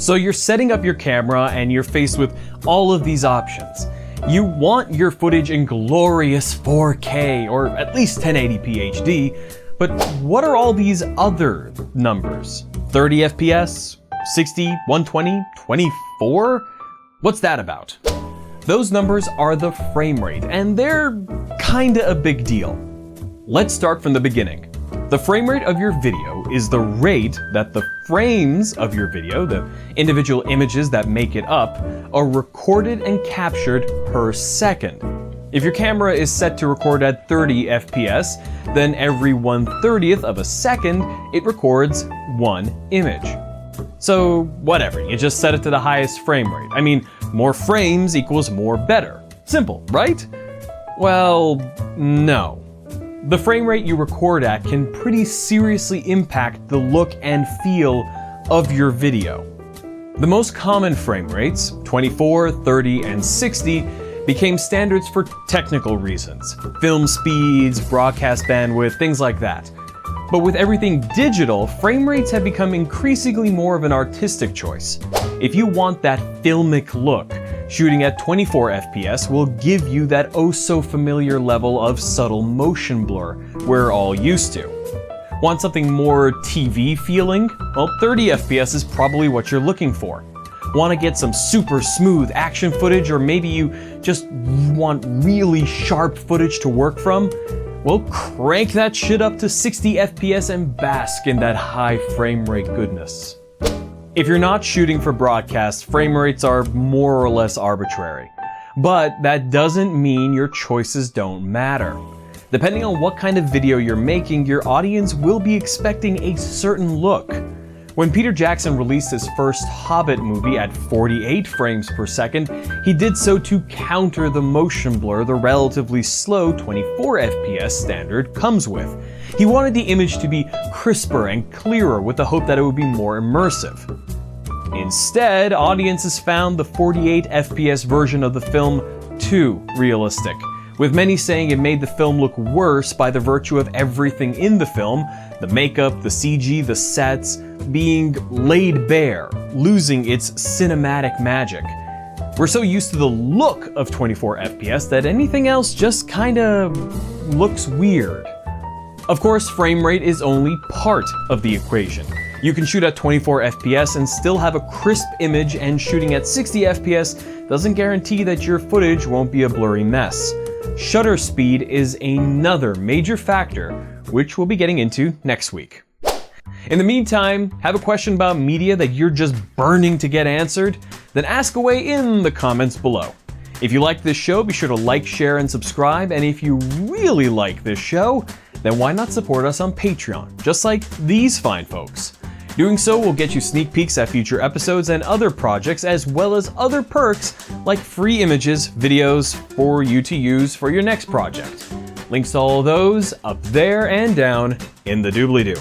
So you're setting up your camera and you're faced with all of these options. You want your footage in glorious 4K or at least 1080p HD, but what are all these other numbers? 30 FPS? 60? 120? 24? What's that about? Those numbers are the frame rate, and they're kinda a big deal. Let's start from the beginning. The frame rate of your video is the rate that the frames of your video, the individual images that make it up, are recorded and captured per second. If your camera is set to record at 30 FPS, then every 1/30th of a second, it records one image. So whatever, you just set it to the highest frame rate. I mean, more frames equals more better. Simple, right? Well, no. The frame rate you record at can pretty seriously impact the look and feel of your video. The most common frame rates, 24, 30, and 60, became standards for technical reasons. Film speeds, broadcast bandwidth, things like that. But with everything digital, frame rates have become increasingly more of an artistic choice. If you want that filmic look, shooting at 24 FPS will give you that oh-so-familiar level of subtle motion blur we're all used to. Want something more TV feeling? Well, 30 FPS is probably what you're looking for. Want to get some super smooth action footage, or maybe you just want really sharp footage to work from? Well, crank that shit up to 60 FPS and bask in that high frame rate goodness. If you're not shooting for broadcast, frame rates are more or less arbitrary. But that doesn't mean your choices don't matter. Depending on what kind of video you're making, your audience will be expecting a certain look. When Peter Jackson released his first Hobbit movie at 48 frames per second, he did so to counter the motion blur the relatively slow 24 FPS standard comes with. He wanted the image to be crisper and clearer with the hope that it would be more immersive. Instead, audiences found the 48 FPS version of the film too realistic, with many saying it made the film look worse by the virtue of everything in the film, the makeup, the CG, the sets, being laid bare, losing its cinematic magic. We're so used to the look of 24 FPS that anything else just kinda looks weird. Of course, frame rate is only part of the equation. You can shoot at 24 FPS and still have a crisp image, and shooting at 60 FPS doesn't guarantee that your footage won't be a blurry mess. Shutter speed is another major factor, which we'll be getting into next week. In the meantime, have a question about media that you're just burning to get answered? Then ask away in the comments below. If you like this show, be sure to like, share, and subscribe. And if you really like this show, then why not support us on Patreon, just like these fine folks? Doing so will get you sneak peeks at future episodes and other projects, as well as other perks like free images, videos for you to use for your next project. Links to all of those up there and down in the doobly-doo.